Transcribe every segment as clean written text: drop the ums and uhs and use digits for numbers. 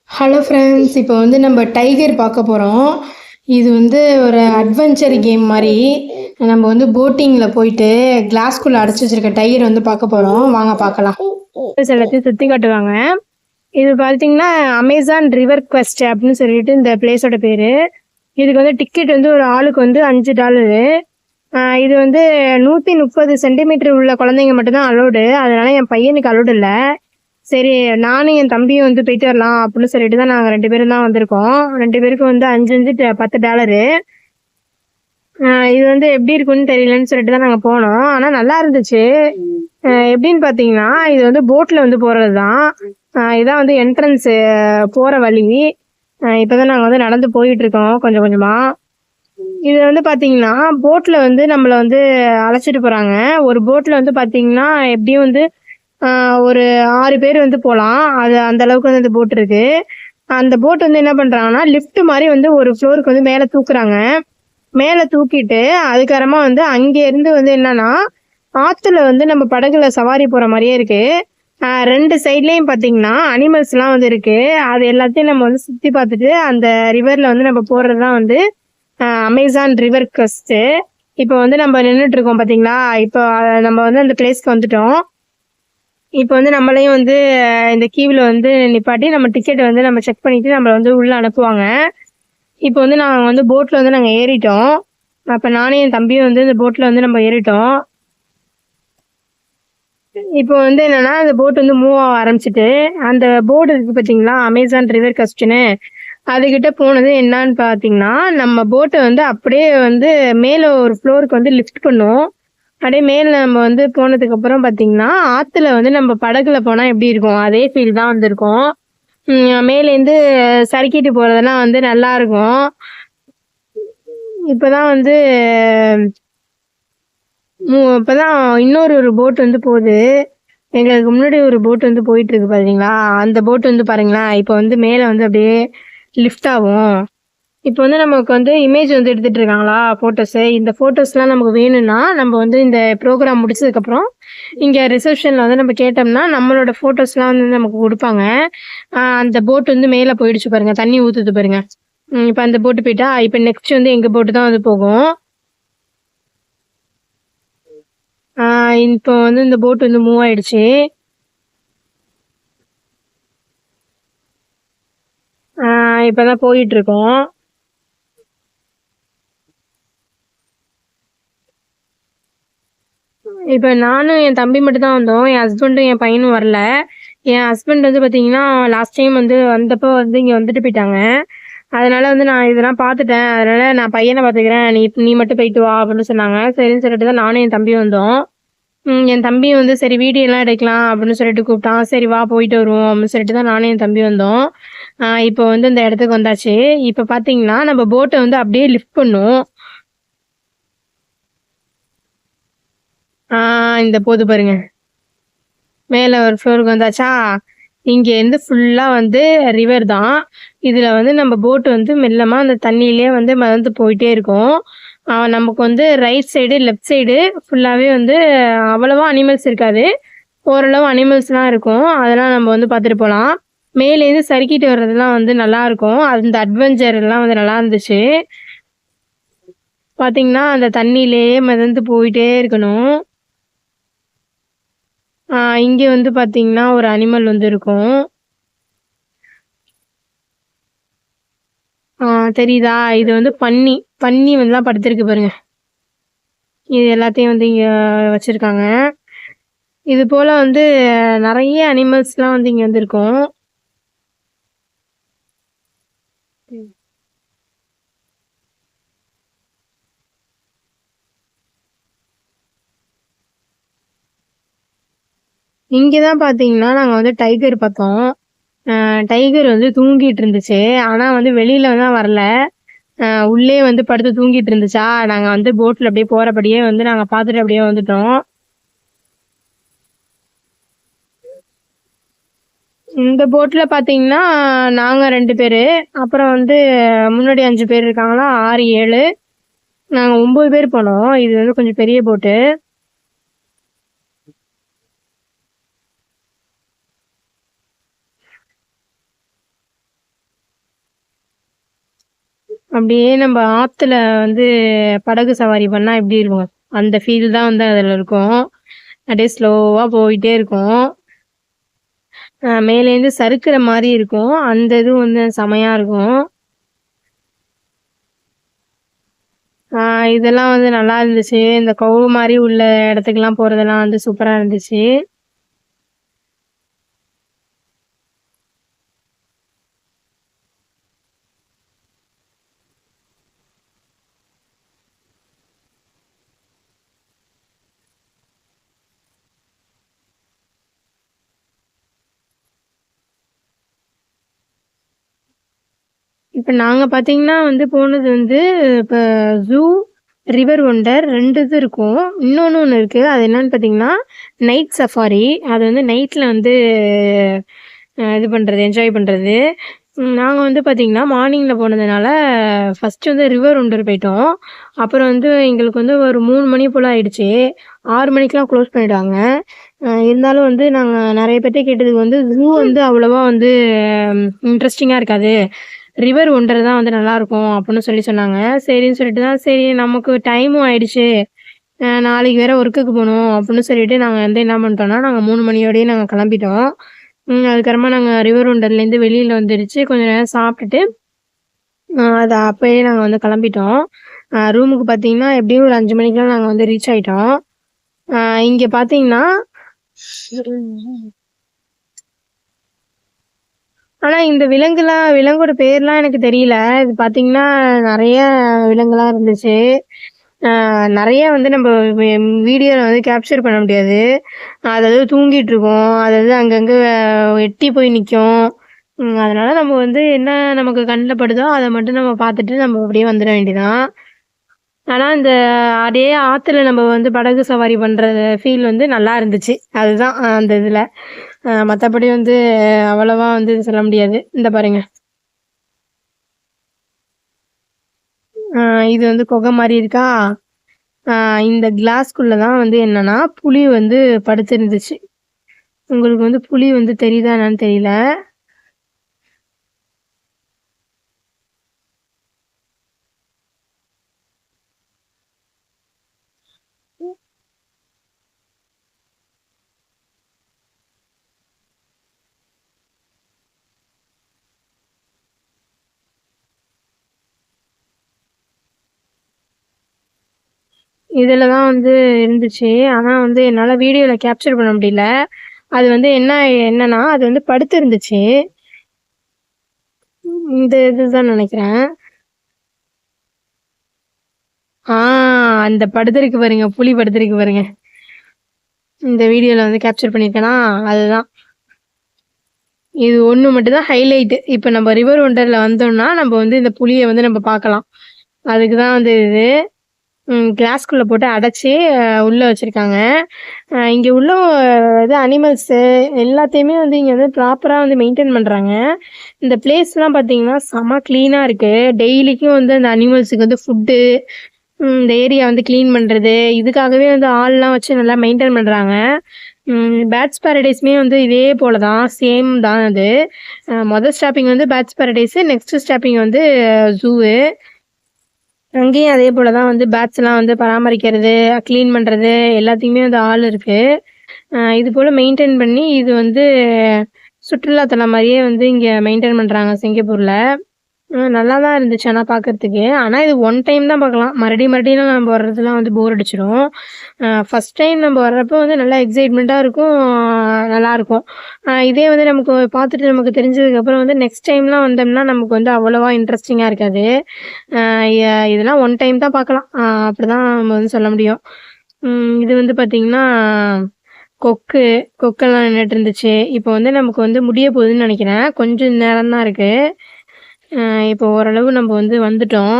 Hello friends, இப்போ வந்து நம்ம டைகர் பார்க்க போகிறோம். இது வந்து ஒரு அட்வென்ச்சர் கேம் மாதிரி. நம்ம வந்து போட்டிங்கில் போயிட்டு கிளாஸ்குள்ளே அடைச்சி வச்சிருக்க டைகர் வந்து பார்க்க போகிறோம். வாங்க பார்க்கலாம். எல்லாத்தையும் சுற்றி காட்டுவாங்க. இது பார்த்தீங்கன்னா அமேசான் ரிவர் குவெஸ்ட் அப்படின்னு சொல்லிட்டு இந்த பிளேஸோட பேர். இதுக்கு வந்து டிக்கெட் வந்து ஒரு ஆளுக்கு வந்து $5. இது வந்து 130 சென்டிமீட்டர் உள்ள குழந்தைங்க மட்டும்தான் அலோடு. அதனால என் பையனுக்கு அலோடு இல்லை. சரி, நானும் என் தம்பியும் வந்து போயிட்டு வரலாம் அப்படின்னு சொல்லிட்டு தான் நாங்கள் 2 பேரும் தான் வந்திருக்கோம். 2 பேருக்கும் வந்து $5 இது வந்து எப்படி இருக்குன்னு தெரியலன்னு சொல்லிட்டு தான் நாங்கள் போனோம். ஆனால் நல்லா இருந்துச்சு. எப்படின்னு பார்த்தீங்கன்னா, இது வந்து போட்டில் வந்து போகிறது தான். இதான் வந்து என்ட்ரன்ஸு போகிற வழி. இப்போ தான் நாங்கள் வந்து நடந்து போயிட்டு இருக்கோம் கொஞ்சம் கொஞ்சமாக. இது வந்து பார்த்தீங்கன்னா போட்டில் வந்து நம்மளை வந்து அழைச்சிட்டு போகிறாங்க. ஒரு போட்டில் வந்து பார்த்தீங்கன்னா எப்படியும் வந்து ஒரு 6 பேர் வந்து போகலாம். அது அந்த அளவுக்கு வந்து அந்த போட் இருக்கு. அந்த போட் வந்து என்ன பண்றாங்கன்னா லிஃப்ட் மாதிரி வந்து ஒரு ஃப்ளோருக்கு வந்து மேலே தூக்குறாங்க. மேலே தூக்கிட்டு அதுக்கப்புறமா வந்து அங்கே இருந்து வந்து என்னன்னா ஆத்துல வந்து நம்ம படகுல சவாரி போற மாதிரியே இருக்கு. 2 சைட்லயும் பார்த்தீங்கன்னா அனிமல்ஸ்லாம் வந்து இருக்கு. அது எல்லாத்தையும் நம்ம வந்து சுற்றி பார்த்துட்டு அந்த ரிவர்ல வந்து நம்ம போறது தான் வந்து அமேசான் ரிவர் குவெஸ்ட். இப்போ வந்து நம்ம நின்றுட்டு இருக்கோம் பார்த்தீங்களா. இப்போ நம்ம வந்து அந்த பிளேஸ்க்கு வந்துட்டோம். இப்போ வந்து நம்மளையும் வந்து இந்த கியூவில் வந்து நிப்பாட்டி நம்ம டிக்கெட் வந்து நம்ம செக் பண்ணிட்டு நம்மளை வந்து உள்ளே அனுப்புவாங்க. இப்போ வந்து நாங்கள் வந்து போட்டில் வந்து நாங்கள் ஏறிட்டோம். அப்போ நானும் என் தம்பியும் வந்து இந்த போட்டில் வந்து நம்ம ஏறிட்டோம். இப்போ வந்து என்னன்னா அந்த போட் வந்து மூவ் ஆக ஆரம்பிச்சிட்டு அந்த போர்டு இருக்கு பார்த்தீங்களா, அமேசான் ரிவர் கஸ்ட்னு. அதுகிட்ட போனது என்னன்னு பார்த்தீங்கன்னா, நம்ம போட்டை வந்து அப்படியே வந்து மேலே ஒரு ஃப்ளோருக்கு வந்து லிஃப்ட் பண்ணும். அப்படியே மேல நம்ம வந்து போனதுக்கு அப்புறம் பார்த்தீங்கன்னா, ஆத்துல வந்து நம்ம படகுல போனா எப்படி இருக்கும், அதே ஃபீல் தான் வந்து இருக்கும். மேலேருந்து சறுக்கிட்டு போறதெல்லாம் வந்து நல்லா இருக்கும். இப்பதான் வந்து இப்பதான் இன்னொரு போட் வந்து போகுது. எங்களுக்கு முன்னாடி ஒரு போட் வந்து போயிட்டு இருக்கு பாத்தீங்களா, அந்த போட் வந்து பாருங்களேன். இப்போ வந்து மேல வந்து அப்படியே லிஃப்ட் ஆகும். இப்போ வந்து நமக்கு வந்து இமேஜ் வந்து எடுத்துட்டு இருக்காங்களா, ஃபோட்டோஸு. இந்த ஃபோட்டோஸ்லாம் நமக்கு வேணும்னா நம்ம வந்து இந்த ப்ரோக்ராம் முடிச்சதுக்கப்புறம் இங்கே ரிசப்ஷனில் வந்து நம்ம கேட்டோம்னா நம்மளோட ஃபோட்டோஸ்லாம் வந்து நமக்கு கொடுப்பாங்க. அந்த போட் வந்து மேலே போயிடுச்சு பாருங்க, தண்ணி ஊற்றுது பாருங்க. இப்போ அந்த போட்டு போயிட்டா இப்போ நெக்ஸ்ட் வந்து எங்கள் போட்டு தான் வந்து போகும். இப்போ வந்து இந்த போட் வந்து மூவ் ஆயிடுச்சு. இப்போதான் போயிட்டு இருக்கோம். இப்போ நானும் என் தம்பி மட்டும் தான் வந்தோம். என் ஹஸ்பண்டும் என் பையனும் வரல. என் ஹஸ்பண்ட் வந்து பார்த்தீங்கன்னா லாஸ்ட் டைம் வந்து வந்தப்போ வந்து இங்கே வந்துட்டு போயிட்டாங்க. அதனால வந்து நான் இதெல்லாம் பார்த்துட்டேன். அதனால நான் பையனை பார்த்துக்கிறேன், நீ நீ மட்டும் போயிட்டு வா அப்படின்னு சொன்னாங்க. சரின்னு சொல்லிட்டு தான் நானும் என் தம்பியும் வந்தோம். என் தம்பி வந்து சரி வீடியோலாம் எடுக்கலாம் அப்படின்னு சொல்லிட்டு கூப்பிட்டான். சரி வா போயிட்டு வருவோம் அப்படின்னு சொல்லிட்டு தான் நானும் என் தம்பி வந்தோம். இப்போ வந்து இந்த இடத்துக்கு வந்தாச்சு. இப்போ பார்த்தீங்கன்னா நம்ம போட்டை வந்து அப்படியே லிஃப்ட் பண்ணும். இந்த போது பாருங்க, மேலே ஒரு ஃப்ளோருக்கு வந்தாச்சா. இங்கேருந்து ஃபுல்லாக வந்து ரிவர் தான். இதில் வந்து நம்ம போட்டு வந்து மெல்லமாக அந்த தண்ணியிலே வந்து மிதந்து போயிட்டே இருக்கும். நமக்கு வந்து ரைட் சைடு லெஃப்ட் சைடு ஃபுல்லாகவே வந்து அவ்வளவா அனிமல்ஸ் இருக்காது. ஓரளவு அனிமல்ஸ்லாம் இருக்கும். அதெல்லாம் நம்ம வந்து பார்த்துட்டு போகலாம். மேலேருந்து சறுக்கிட்டு வர்றதுலாம் வந்து நல்லாயிருக்கும். அந்த அட்வென்ச்சர் எல்லாம் வந்து நல்லா இருந்துச்சு. பார்த்தீங்கன்னா அந்த தண்ணியிலேயே மிதந்து போயிட்டே இருக்கணும். இங்கே வந்து பார்த்தீங்கன்னா ஒரு அனிமல் வந்து இருக்கும். தெரியுதா, இது வந்து பன்னி. பன்னி வந்துலாம் படுத்திருக்கு பாருங்க. இது எல்லாத்தையும் வந்து இங்கே வச்சுருக்காங்க. இது போல் வந்து நிறைய அனிமல்ஸ்லாம் வந்து இங்கே வந்து இருக்கும். இங்கே தான் பார்த்தீங்கன்னா நாங்கள் வந்து டைகர் பார்த்தோம். டைகர் வந்து தூங்கிட்டு இருந்துச்சு. ஆனால் வந்து வெளியில தான் வரல. உள்ளே வந்து படுத்து தூங்கிட்டு இருந்துச்சா. நாங்கள் வந்து போட்டில் அப்படியே போகிறபடியே வந்து நாங்கள் பார்த்துட்டு அப்படியே வந்துட்டோம். இந்த போட்டில் பார்த்தீங்கன்னா நாங்கள் 2 பேர், அப்புறம் வந்து முன்னாடி 5 பேர் இருக்காங்களா, 6, 7, நாங்கள் 9 பேர் போனோம். இது வந்து கொஞ்சம் பெரிய போட்டு. அப்படியே நம்ம ஆத்துல வந்து படகு சவாரி பண்ணா எப்படி இருக்கும்? அந்த ஃபீல் தான் வந்து அதுல இருக்கும். அப்படியே ஸ்லோவா போயிட்டே இருக்கும். மேலேருந்து சறுக்குற மாரி இருக்கும். அந்த இது வந்து செமையா இருக்கும். ஆ இதெல்லாம் வந்து நல்லா இருந்துச்சு. இந்த கொகை மாரி உள்ள இடத்துக்குலாம் போறதெல்லாம் வந்து சூப்பரா இருந்துச்சு. இப்ப நாங்க பார்த்தீங்கன்னா வந்து போனது வந்து இப்ப ஜூ, ரிவர் ஒண்டர் 2 இது இருக்கும். ஒண்ணு இருக்கு. அது என்னன்னு பார்த்தீங்கன்னா, நைட் சஃபாரி. அது வந்து நைட்ல வந்து இது பண்றது, என்ஜாய் பண்றது. நாங்க வந்து பார்த்தீங்கன்னா, மார்னிங்ல போனதுனால ஃபர்ஸ்ட்டு வந்து ரிவர் ஒண்டர் போயிட்டோம். அப்புறம் வந்து எங்களுக்கு வந்து ஒரு 3 மணி போல ஆயிடுச்சு. 6 மணிக்கெல்லாம் க்ளோஸ் பண்ணிடுவாங்க. இருந்தாலும் வந்து நாங்க நெறைய பேர்ட்ட கேட்டதுக்கு வந்து, ஜூ வந்து அவ்வளவா வந்து இன்ட்ரஸ்டிங்கா இருக்காது. ரிவர் ஒண்டர் தான் வந்து நல்லாருக்கும் அப்புட்ன்னு சொன்னாங்க. சரின்னு சொல்லிட்டு தான் சரி நமக்கு டைமும் ஆயிடுச்சு. நாளைக்கு வேற ஒர்க்குக்கு போணும் அப்புட்ன்னு சொல்லிட்டு நாங்க வந்து என்ன பண்ணிட்டோம்னா, நாங்க 3 மணியோடயே நாங்க கெளம்பிட்டோம். அதுக்கப்புறமா நாங்க ரிவர் ஒண்டர்லேருந்து வெளியில வந்துடுச்சு. கொஞ்ச நேரம் சாப்ட்டுட்டு, அது அப்பயே நாங்க வந்து கெளம்பிட்டோம். ரூமுக்கு பார்த்தீங்கன்னா, எப்படியும் ஒரு 5 மணிக்கெல்லாம் நாங்க வந்து ரீச் ஆயிட்டோம். அ இங்க பார்த்தீங்கன்னா ஆனா இந்த விலங்கோட பேர்லாம் எனக்கு தெரியல. இது பார்த்தீங்கன்னா, நெறைய விலங்குலாம் இருந்துச்சு. நெறைய வந்து நம்ம வீடியோல வந்து கேப்சர் பண்ண முடியாது. அதது தூங்கிட்டு இருக்கும். அதது அங்கங்க எட்டி போய் நிக்கும். அதனால நம்ம வந்து என்ன நமக்கு கண்ல படுதோ, அத மட்டும் நம்ம பார்த்துட்டு நம்ம அப்படியே வந்துர வேண்டியதான். ஆனா, இந்த அப்படியே ஆத்துல நம்ம வந்து படகு சவாரி பண்ற ஃபீல் வந்து நல்லா இருந்துச்சு. அதுதான் அந்த இதுல. மத்தபடி வந்து அவ்வளவா வந்து சொல்ல முடியாது. இந்த பாருங்க. அ இது வந்து குகை மாரி இருக்கா? அ இந்த கிளாஸ்க்குள்ள தான் வந்து என்னன்னா, புலி வந்து படுத்திருந்துச்சு. உங்களுக்கு வந்து புலி வந்து தெரியுதா என்னன்னு தெரியல. இதுல தான் வந்து இருந்துச்சு. ஆனா வந்து என்னால வீடியோல கேப்சர் பண்ண முடியல. அது வந்து என்னன்னா, அது வந்து படுத்திருந்துச்சு. இந்த இதுதான் நெனைக்கிறேன். ஆ அந்த படுத்திருக்கு பாருங்க. புலி படுத்திருக்கு பாருங்க. இந்த வீடியோல வந்து கேப்சர் பண்ணியிருக்கேனா, அதுதான். இது ஒண்ணு மட்டும் தான் ஹைலைட். இப்ப நம்ம ரிவர் ஒண்டர்ல வந்தோம்னா, நம்ம வந்து இந்த புலிய வந்து நம்ம பார்க்கலாம். அதுக்கு தான் வந்து இது. கிளாஸ்க்குள்ள போட்டு அடைச்சு உள்ள வச்சிருக்காங்க. இங்க உள்ள இது அனிமல்ஸு எல்லாத்தையுமே வந்து இங்க வந்து ப்ராப்பரா வந்து மெயின்டெயின் பண்றாங்க. இந்த பிளேஸ்லாம் பார்த்தீங்கன்னா, செம கிளீனா இருக்கு. டெய்லிக்கும் வந்து அந்த அனிமல்ஸுக்கு வந்து ஃபுட்டு, இந்த ஏரியா வந்து கிளீன் பண்றது, இதுக்காகவே வந்து ஆள்லாம் வச்சு நல்லா மெயின்டெயின் பண்றாங்க. பேட்ஸ் பேரடைஸுமே வந்து இதே போல தான். சேம் தான் அது. மொத ஸ்டாப்பிங் வந்து பேட்ஸ் பேரடைஸு. நெக்ஸ்ட் ஸ்டாப்பிங் வந்து ஜூவு. அங்கேயும் அதே போல தான் வந்து பேட்ஸ்லாம் வந்து பராமரிக்கிறது, கிளீன் பண்றது எல்லாத்துக்குமே வந்து ஆள் இருக்கு. இது போல மெயின்டெயின் பண்ணி இது வந்து சுற்றுலா தலம் மாரியே வந்து இங்க மெயின்டெயின் பண்றாங்க சிங்கப்பூர்ல. நல்லா தான் இருந்துச்சு ஆனா பார்க்கறதுக்கு. ஆனா இது ஒன் டைம் தான் பார்க்கலாம். மறுபடியும் நம்ம வர்றதுலாம் வந்து போர் அடிச்சிரும். ஃபர்ஸ்ட் டைம் நம்ம வர்றப்போ வந்து நல்லா எக்ஸைட்மெண்ட்டா இருக்கும். நல்லாருக்கும். இதே வந்து நமக்கு பார்த்துட்டு நமக்கு தெரிஞ்சதுக்கப்புறம் வந்து நெக்ஸ்ட் டைம்லாம் வந்தோம்னா, நமக்கு வந்து அவ்வளவா இன்ட்ரெஸ்டிங்கா இருக்காது. அ இதெல்லாம் ஒன் டைம் தான் பார்க்கலாம். அப்படிதான் நம்ம வந்து சொல்ல முடியும். இது வந்து பார்த்தீங்கன்னா, கொக்கு கொக்கெல்லாம் நின்னுட்டு இருந்துச்சு. இப்போ வந்து நமக்கு வந்து முடிய போகுதுன்னு நெனைக்கிறேன். கொஞ்சம் நேரம் தான் இருக்கு. அ இப்போ ஓரளவு நம்ம வந்து வந்துட்டோம்.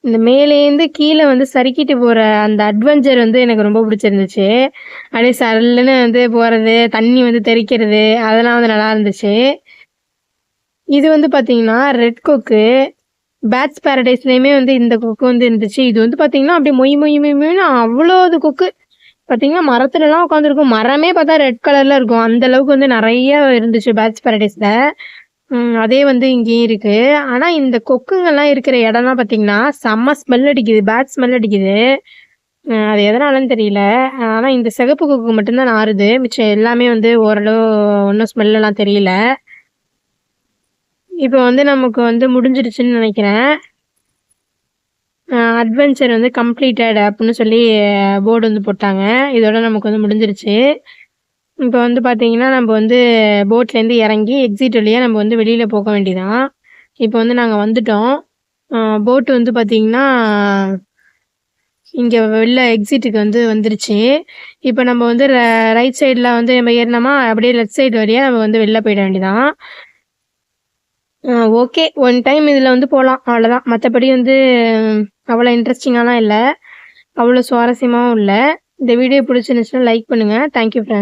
இந்த மேலேருந்து கீழ வந்து சறுக்கிட்டு போற அந்த அட்வென்ச்சர் வந்து எனக்கு ரொம்ப பிடிச்சிருந்துச்சு. அப்படியே சல்லுன்னு வந்து போறது, தண்ணி வந்து தெறிக்கிறது, அதெல்லாம் வந்து நல்லா இருந்துச்சு. இது வந்து பார்த்தீங்கன்னா, ரெட் கொக்கு. பேட்ஸ் பேரடைஸ்லயுமே வந்து இந்த கொக்கு வந்து இருந்துச்சு. இது வந்து பார்த்தீங்கன்னா, அப்படியே மொய் மொய் மொய் மொய்ன்னு அவ்வளோது கொக்கு. பார்த்தீங்கன்னா, மரத்துலலாம் உட்காந்துருக்கும். மரமே பார்த்தா ரெட் கலர்ல இருக்கும். அந்த அளவுக்கு வந்து நெறைய இருந்துச்சு பேட்ஸ் பாரடைஸ்ல. அதே வந்து இங்கேயும் இருக்கு. ஆனா, இந்த கொக்குங்கலாம் இருக்கிற இடம்லாம் பார்த்தீங்கன்னா, செம்ம ஸ்மெல் அடிக்குது. பேட் ஸ்மெல் அடிக்குது. அது எதனாலன்னு தெரியல. ஆனா, இந்த சிகப்பு கொக்கு மட்டும் தான் நாறுது. மிச்சம் எல்லாமே வந்து ஓரளவு ஒண்ணும் ஸ்மெல்லாம் தெரியல. இப்போ வந்து நமக்கு வந்து முடிஞ்சிருச்சுன்னு நெனைக்கிறேன். அட்வென்ச்சர் வந்து கம்ப்ளீட்டட் அப்புட்ன்னு சொல்லி போர்டு வந்து போட்டாங்க. இதோட நமக்கு வந்து முடிஞ்சிருச்சு. இப்போ வந்து பார்த்தீங்கன்னா, நம்ப வந்து போட்லேருந்து இறங்கி எக்ஸிட் வழியா நம்ம வந்து வெளியில போக வேண்டியதான். இப்போ வந்து நாங்க வந்துட்டோம். போட் வந்து பார்த்தீங்கன்னா, இங்க வெளில எக்ஸிட்டுக்கு வந்து வந்துருச்சு. இப்போ நம்ம வந்து ரைட் சைடுல வந்து நம்ம ஏறுனோமா, அப்படியே லெஃப்ட் சைடு வழியா நம்ம வந்து வெளில போயிட வேண்டியதான். ஓகே. ஒன் டைம் இதில வந்து போலாம். அவ்வளோதான். மத்தபடி வந்து அவ்வளோ இன்ட்ரெஸ்டிங்காலாம் இல்ல. அவ்வளோ சுவாரஸ்யமாவும் இல்ல. இந்த வீடியோ பிடிச்சிருந்துச்சுன்னா லைக் பண்ணுங்க. Thank you friends.